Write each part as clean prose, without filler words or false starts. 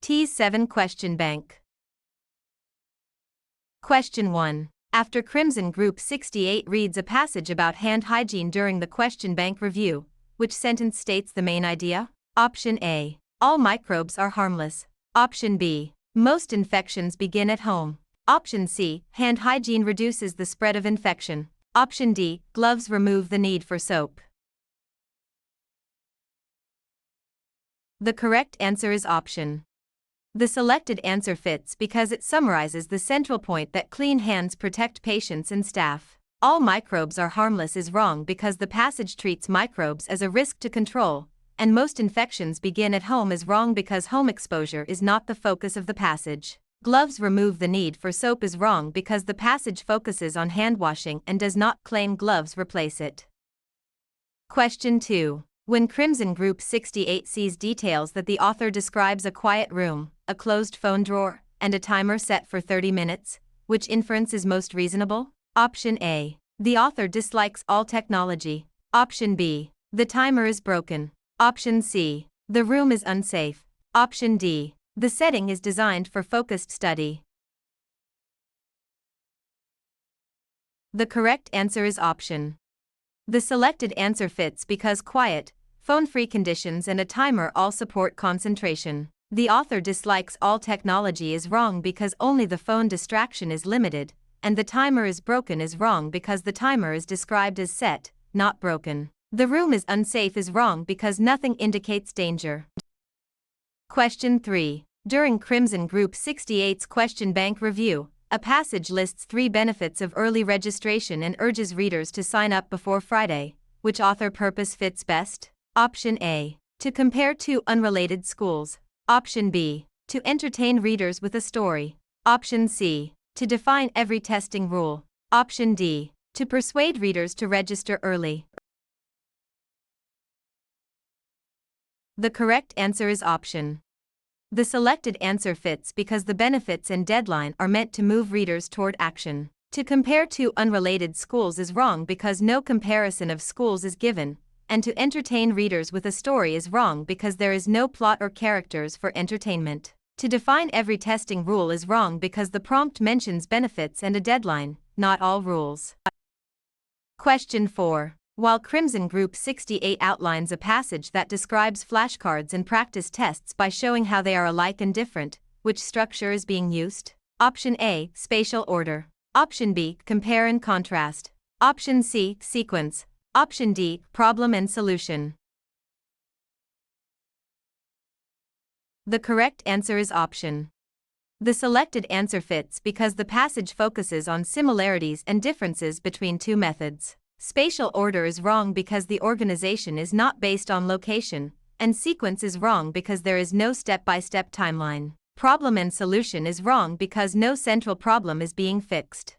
TEAS 7 Question Bank. Question 1. After Crimson Group 68 reads a passage about hand hygiene during the question bank review, which sentence states the main idea? Option A. All microbes are harmless. Option B. Most infections begin at home. Option C. Hand hygiene reduces the spread of infection. Option D. Gloves remove the need for soap. The correct answer is option. The selected answer fits because it summarizes the central point that clean hands protect patients and staff. All microbes are harmless is wrong because the passage treats microbes as a risk to control, and most infections begin at home is wrong because home exposure is not the focus of the passage. Gloves remove the need for soap is wrong because the passage focuses on hand washing and does not claim gloves replace it. Question 2. When Crimson Group 68 sees details that the author describes a quiet room, a closed phone drawer, and a timer set for 30 minutes, which inference is most reasonable? Option A. The author dislikes all technology. Option B. The timer is broken. Option C. The room is unsafe. Option D. The setting is designed for focused study. The correct answer is option. The selected answer fits because quiet, phone-free conditions and a timer all support concentration. The author dislikes all technology is wrong because only the phone distraction is limited, and the timer is broken is wrong because the timer is described as set, not broken. The room is unsafe is wrong because nothing indicates danger. Question 3. During Crimson Group 68's question bank review, a passage lists 3 benefits of early registration and urges readers to sign up before Friday. Which author purpose fits best? Option A. To compare 2 unrelated schools. Option B. To entertain readers with a story. Option C. To define every testing rule. Option D. To persuade readers to register early. The correct answer is option. The selected answer fits because the benefits and deadline are meant to move readers toward action. To compare 2 unrelated schools is wrong because no comparison of schools is given, and to entertain readers with a story is wrong because there is no plot or characters for entertainment. To define every testing rule is wrong because the prompt mentions benefits and a deadline, not all rules. Question 4. While Crimson Group 68 outlines a passage that describes flashcards and practice tests by showing how they are alike and different, which structure is being used? Option A. Spatial order. Option B. Compare and contrast. Option C. Sequence. Option D. Problem and solution. The correct answer is option. The selected answer fits because the passage focuses on similarities and differences between 2 methods. Spatial order is wrong because the organization is not based on location, and sequence is wrong because there is no step-by-step timeline. Problem and solution is wrong because no central problem is being fixed.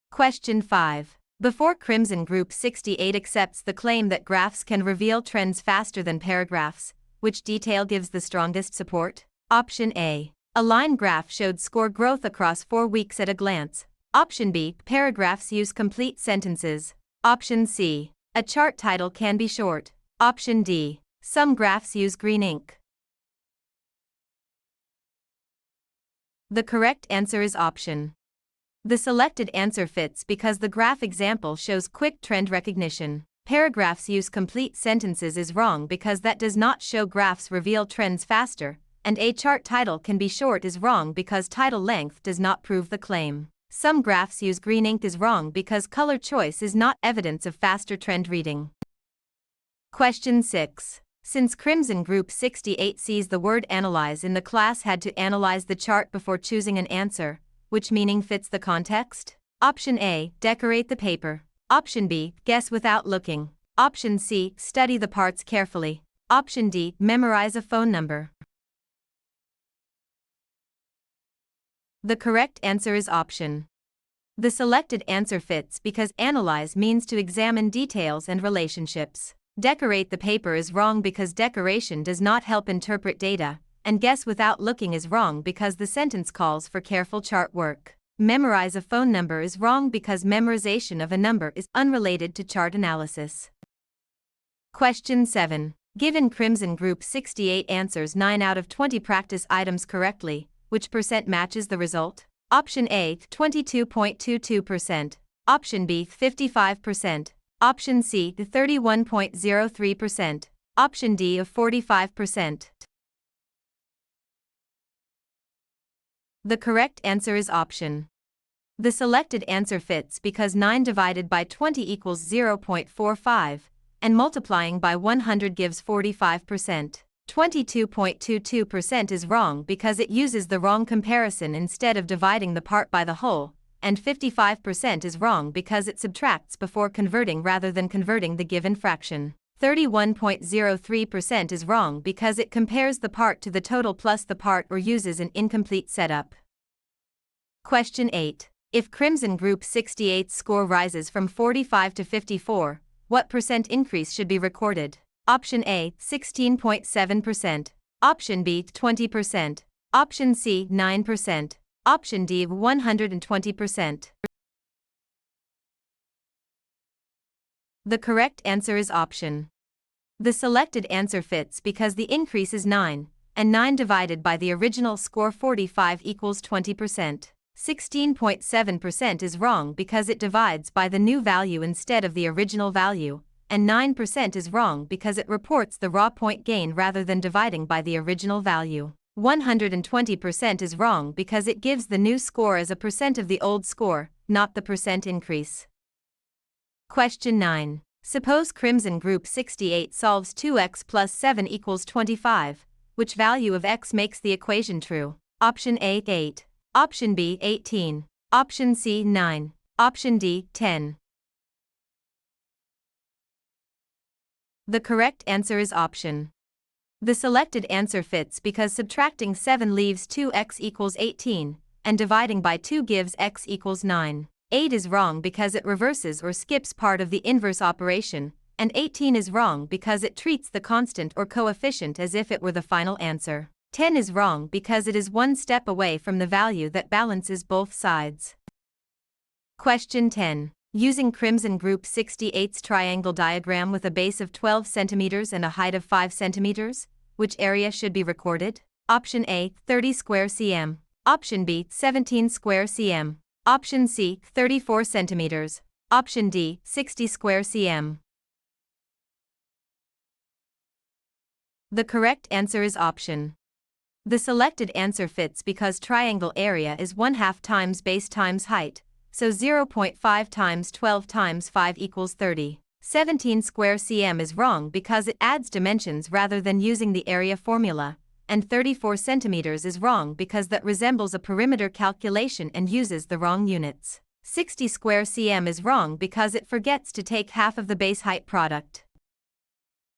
Question 5. Before Crimson Group 68 accepts the claim that graphs can reveal trends faster than paragraphs, which detail gives the strongest support? Option A. A line graph showed score growth across 4 weeks at a glance. Option B. Paragraphs use complete sentences. Option C. A chart title can be short. Option D. Some graphs use green ink. The correct answer is option. The selected answer fits because the graph example shows quick trend recognition. Paragraphs use complete sentences is wrong because that does not show graphs reveal trends faster, and a chart title can be short is wrong because title length does not prove the claim. Some graphs use green ink is wrong because color choice is not evidence of faster trend reading. Question 6. Since Crimson Group 68 sees the word analyze in the class had to analyze the chart before choosing an answer, which meaning fits the context? Option A. Decorate the paper. Option B. Guess without looking. Option C. Study the parts carefully. Option D. Memorize a phone number. The correct answer is option. The selected answer fits because analyze means to examine details and relationships. Decorate the paper is wrong because decoration does not help interpret data, and guess without looking is wrong because the sentence calls for careful chart work. Memorize a phone number is wrong because memorization of a number is unrelated to chart analysis. Question 7. Given Crimson Group 68 answers 9 out of 20 practice items correctly, which percent matches the result? Option A, 22.22%. Option B, 55%. Option C, 31.03%. Option D, of 45%. The correct answer is option. The selected answer fits because 9 divided by 20 equals 0.45, and multiplying by 100 gives 45%. 22.22% is wrong because it uses the wrong comparison instead of dividing the part by the whole, and 55% is wrong because it subtracts before converting rather than converting the given fraction. 31.03% is wrong because it compares the part to the total plus the part or uses an incomplete setup. Question 8. If Crimson Group 68's score rises from 45 to 54, what percent increase should be recorded? Option A, 16.7%. Option B, 20%. Option C, 9%. Option D, 120%. The correct answer is option. The selected answer fits because the increase is 9, and 9 divided by the original score 45 equals 20%. 16.7% is wrong because it divides by the new value instead of the original value, and 9% is wrong because it reports the raw point gain rather than dividing by the original value. 120% is wrong because it gives the new score as a percent of the old score, not the percent increase. Question 9. Suppose Crimson Group 68 solves 2x plus 7 equals 25. Which value of x makes the equation true? Option A, 8. Option B, 18. Option C, 9. Option D, 10. The correct answer is option. The selected answer fits because subtracting 7 leaves 2x equals 18, and dividing by 2 gives x equals 9. 8 is wrong because it reverses or skips part of the inverse operation, and 18 is wrong because it treats the constant or coefficient as if it were the final answer. 10 is wrong because it is one step away from the value that balances both sides. Question 10. Using Crimson Group 68's triangle diagram with a base of 12 cm and a height of 5 cm, which area should be recorded? Option A, 30 square cm. Option B, 17 square cm. Option C, 34 cm. Option D, 60 square cm. The correct answer is option. The selected answer fits because triangle area is 1/2 times base times height, so 0.5 times 12 times 5 equals 30. 17 square cm is wrong because it adds dimensions rather than using the area formula, and 34 centimeters is wrong because that resembles a perimeter calculation and uses the wrong units. 60 square cm is wrong because it forgets to take half of the base height product.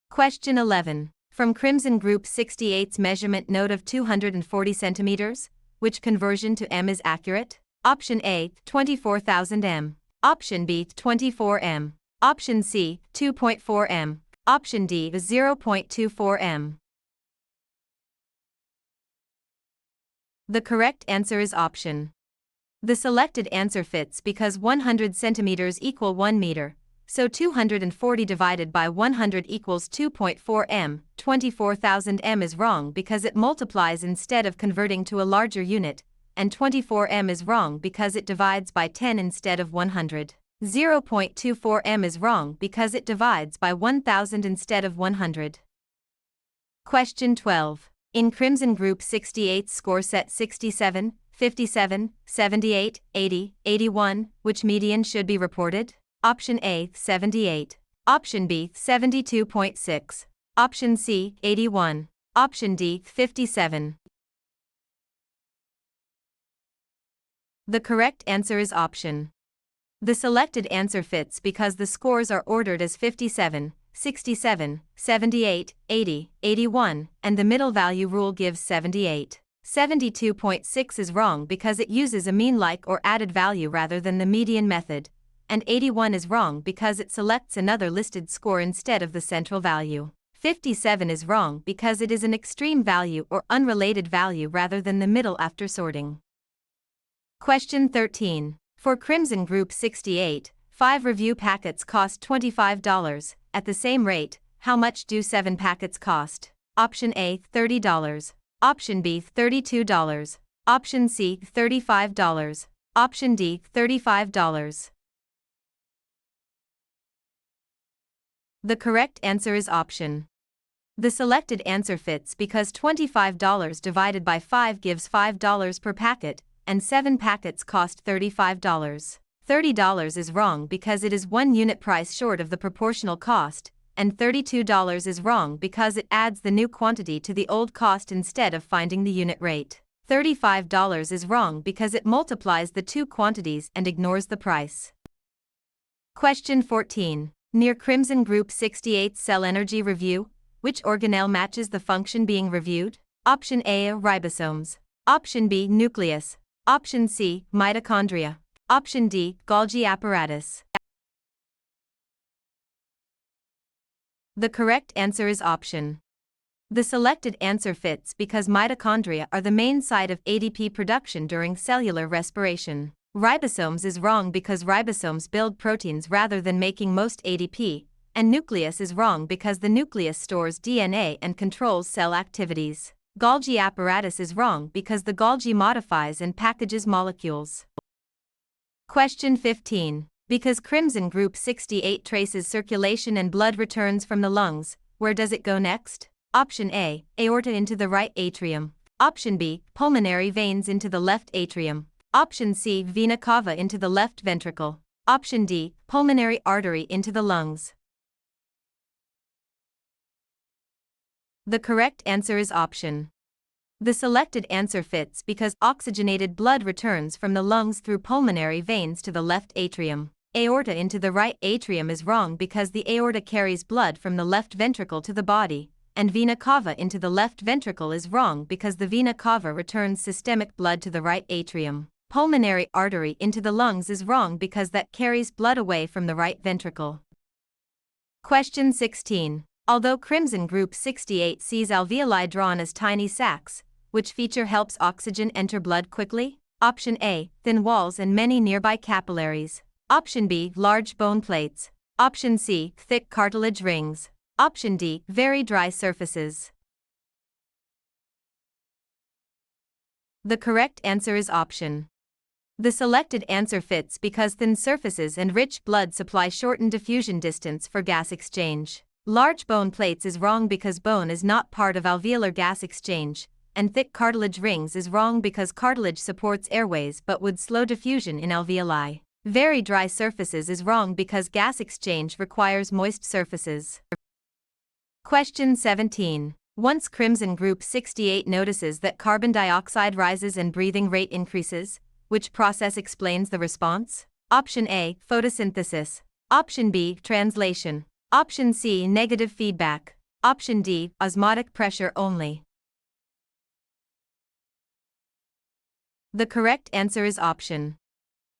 Question 11. From Crimson Group 68's measurement note of 240 centimeters, which conversion to m is accurate? Option A, 24,000 m. Option B, 24 m. Option C, 2.4 m. Option D, 0.24 m. The correct answer is option. The selected answer fits because 100 centimeters equal 1 meter, so 240 divided by 100 equals 2.4 m. 24,000 m is wrong because it multiplies instead of converting to a larger unit, and 24 m is wrong because it divides by 10 instead of 100. 0.24 m is wrong because it divides by 1000 instead of 100. Question 12. In Crimson Group 68's score set 67, 57, 78, 80, 81, which median should be reported? Option A, 78. Option B, 72.6. Option C, 81. Option D, 57. The correct answer is option. The selected answer fits because the scores are ordered as 57, 67, 78, 80, 81, and the middle value rule gives 78. 72.6 is wrong because it uses a mean-like or added value rather than the median method, and 81 is wrong because it selects another listed score instead of the central value. 57 is wrong because it is an extreme value or unrelated value rather than the middle after sorting. Question 13. For Crimson Group 68, 5 review packets cost $25. At the same rate, How much do 7 packets cost? Option A, $30. Option B, $32. Option C, $35. Option D, $35. The correct answer is option. The selected answer fits because $25 divided by 5 gives $5 per packet, and 7 packets cost $35. $30 is wrong because it is 1 unit price short of the proportional cost, and $32 is wrong because it adds the new quantity to the old cost instead of finding the unit rate. $35 is wrong because it multiplies the two quantities and ignores the price. Question 14. Near Crimson Group 68 cell energy review, which organelle matches the function being reviewed? Option A, ribosomes. Option B, nucleus. Option C, mitochondria. Option D, Golgi apparatus. The correct answer is option. The selected answer fits because mitochondria are the main site of ADP production during cellular respiration. Ribosomes is wrong because ribosomes build proteins rather than making most ADP, and nucleus is wrong because the nucleus stores DNA and controls cell activities. Golgi apparatus is wrong because the Golgi modifies and packages molecules. Question 15. Because Crimson Group 68 traces circulation and blood returns from the lungs, where does it go next? Option A, aorta into the right atrium. Option B, pulmonary veins into the left atrium. Option C, vena cava into the left ventricle. Option D, pulmonary artery into the lungs. The correct answer is option. The selected answer fits because oxygenated blood returns from the lungs through pulmonary veins to the left atrium. Aorta into the right atrium is wrong because the aorta carries blood from the left ventricle to the body, and vena cava into the left ventricle is wrong because the vena cava returns systemic blood to the right atrium. Pulmonary artery into the lungs is wrong because that carries blood away from the right ventricle. Question 16. Although Crimson Group 68 sees alveoli drawn as tiny sacs, which feature helps oxygen enter blood quickly? Option A, thin walls and many nearby capillaries. Option B, large bone plates. Option C, thick cartilage rings. Option D, very dry surfaces. The correct answer is option. The selected answer fits because thin surfaces and rich blood supply shorten diffusion distance for gas exchange. Large bone plates is wrong because bone is not part of alveolar gas exchange, and thick cartilage rings is wrong because cartilage supports airways but would slow diffusion in alveoli. Very dry surfaces is wrong because gas exchange requires moist surfaces. Question 17. Once Crimson Group 68 notices that carbon dioxide rises and breathing rate increases, which process explains the response? Option A, photosynthesis. Option B, translation. Option C, negative feedback. Option D, osmotic pressure only. The correct answer is option.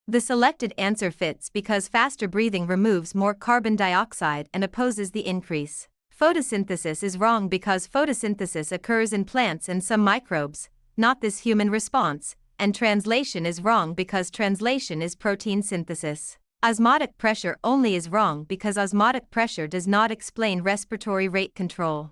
The selected answer fits because faster breathing removes more carbon dioxide and opposes the increase. Photosynthesis is wrong because photosynthesis occurs in plants and some microbes, not this human response, and translation is wrong because translation is protein synthesis. Osmotic pressure only is wrong because osmotic pressure does not explain respiratory rate control.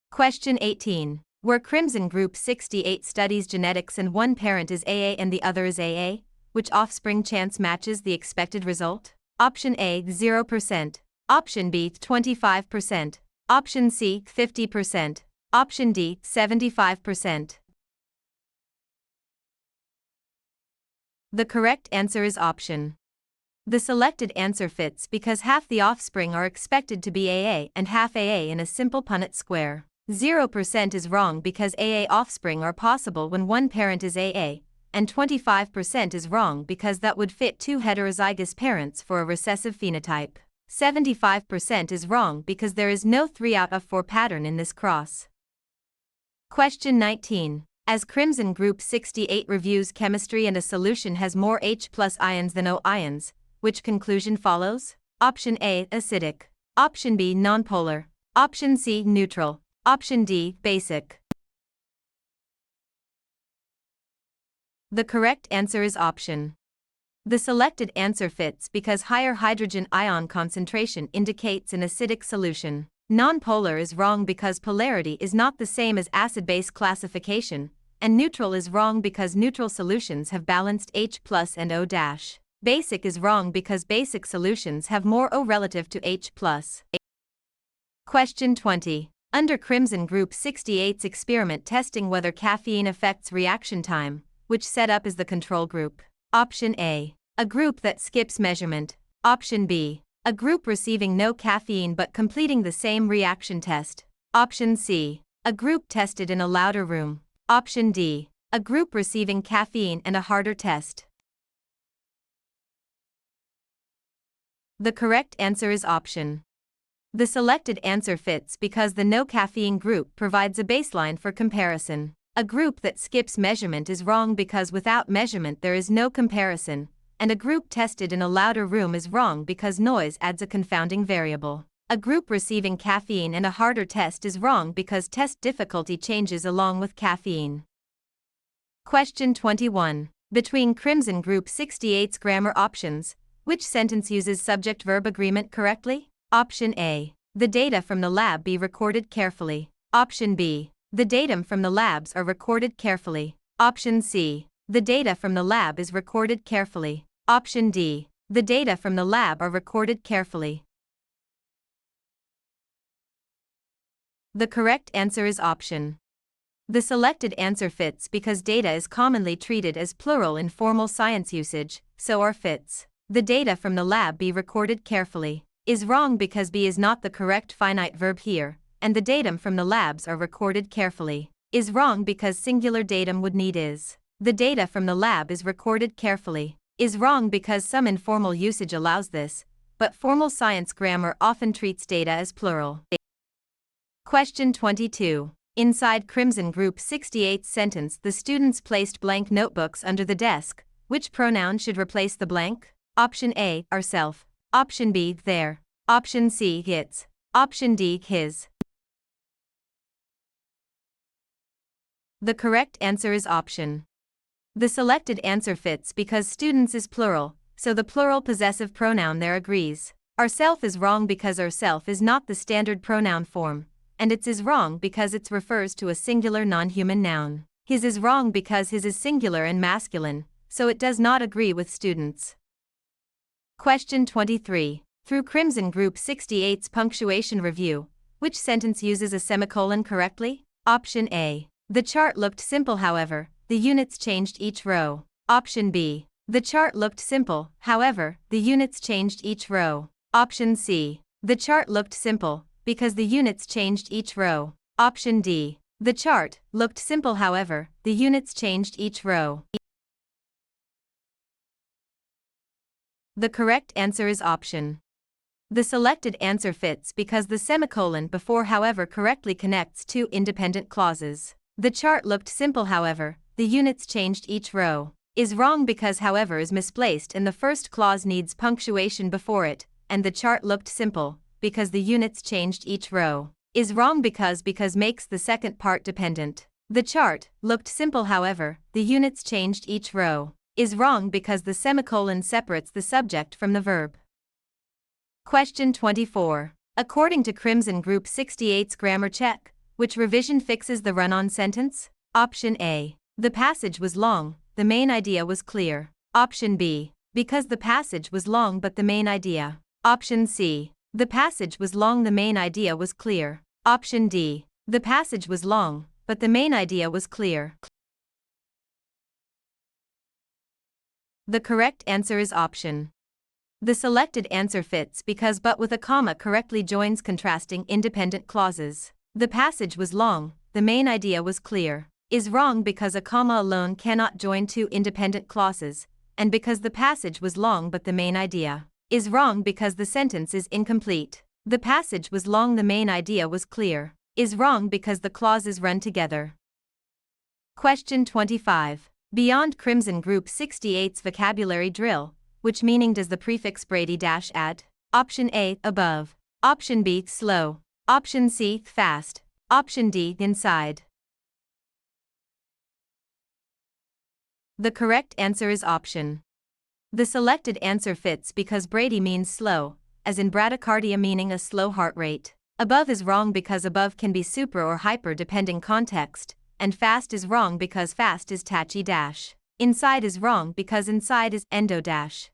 Question 18. Where Crimson Group 68 studies genetics and one parent is AA and the other is AA, which offspring chance matches the expected result? Option A, 0%. Option B, 25%. Option C, 50%. Option D, 75%. The correct answer is option. The selected answer fits because half the offspring are expected to be AA and half AA in a simple Punnett square. 0% is wrong because AA offspring are possible when one parent is AA, and 25% is wrong because that would fit two heterozygous parents for a recessive phenotype. 75% is wrong because there is no 3 out of 4 pattern in this cross. Question 19. As Crimson Group 68 reviews chemistry and a solution has more H+ ions than O ions, which conclusion follows? Option A, acidic. Option B, nonpolar. Option C, neutral. Option D, basic. The correct answer is option. The selected answer fits because higher hydrogen ion concentration indicates an acidic solution. Nonpolar is wrong because polarity is not the same as acid-base classification, and neutral is wrong because neutral solutions have balanced H+ and O-. Basic is wrong because basic solutions have more O relative to H+. Question 20. Under Crimson Group 68's experiment testing whether caffeine affects reaction time, which setup is the control group? Option A. A group that skips measurement. Option B. A group receiving no caffeine but completing the same reaction test. Option C. A group tested in a louder room. Option D. A group receiving caffeine and a harder test. The correct answer is option. The selected answer fits because the no caffeine group provides a baseline for comparison. A group that skips measurement is wrong because without measurement there is no comparison, and a group tested in a louder room is wrong because noise adds a confounding variable. A group receiving caffeine and a harder test is wrong because test difficulty changes along with caffeine. Question 21. Between Crimson Group 68's grammar options, which sentence uses subject-verb agreement correctly? Option A. The data from the lab be recorded carefully. Option B. The datum from the labs are recorded carefully. Option C. The data from the lab is recorded carefully. Option D. The data from the lab are recorded carefully. The correct answer is option. The selected answer fits because data is commonly treated as plural in formal science usage, so are fits. The data from the lab be recorded carefully is wrong because be is not the correct finite verb here, and the datum from the labs are recorded carefully is wrong because singular datum would need is. The data from the lab is recorded carefully is wrong because some informal usage allows this, but formal science grammar often treats data as plural. Question 22. Inside Crimson Group 68's sentence, the students placed blank notebooks under the desk. Which pronoun should replace the blank? Option A, ourself. Option B, their. Option C, its. Option D, his. The correct answer is option. The selected answer fits because students is plural, so the plural possessive pronoun there agrees. Ourself is wrong because ourself is not the standard pronoun form, and its is wrong because it refers to a singular non-human noun. His is wrong because his is singular and masculine, so it does not agree with students. Question 23. Through Crimson Group 68's punctuation review, which sentence uses a semicolon correctly? Option A. The chart looked simple, however, the units changed each row. Option B. The chart looked simple, however, the units changed each row. Option C. The chart looked simple, because the units changed each row. Option D. The chart looked simple, however, the units changed each row. The correct answer is option. The selected answer fits because the semicolon before however correctly connects two independent clauses. The chart looked simple, however, the units changed each row is wrong because however is misplaced and the first clause needs punctuation before it, and the chart looked simple because the units changed each row is wrong because makes the second part dependent. The chart looked simple, however, the units changed each row is wrong because the semicolon separates the subject from the verb. Question 24. According to Crimson Group 68's grammar check, which revision fixes the run-on sentence? Option A. The passage was long, the main idea was clear. Option B. Because the passage was long but the main idea. Option C. The passage was long, the main idea was clear. Option D. The passage was long, but the main idea was clear. The correct answer is option. The selected answer fits because but with a comma correctly joins contrasting independent clauses. The passage was long, the main idea was clear is wrong because a comma alone cannot join two independent clauses, and because the passage was long but the main idea is wrong because the sentence is incomplete. The passage was long, the main idea was clear is wrong because the clauses run together. Question 25. Beyond Crimson Group 68's vocabulary drill, which meaning does the prefix Brady - add? Option A, above. Option B, slow. Option C, fast. Option D, inside. The correct answer is option. The selected answer fits because brady means slow, as in bradycardia meaning a slow heart rate. Above is wrong because above can be super or hyper depending context, and fast is wrong because fast is tachy dash. Inside is wrong because inside is endo dash.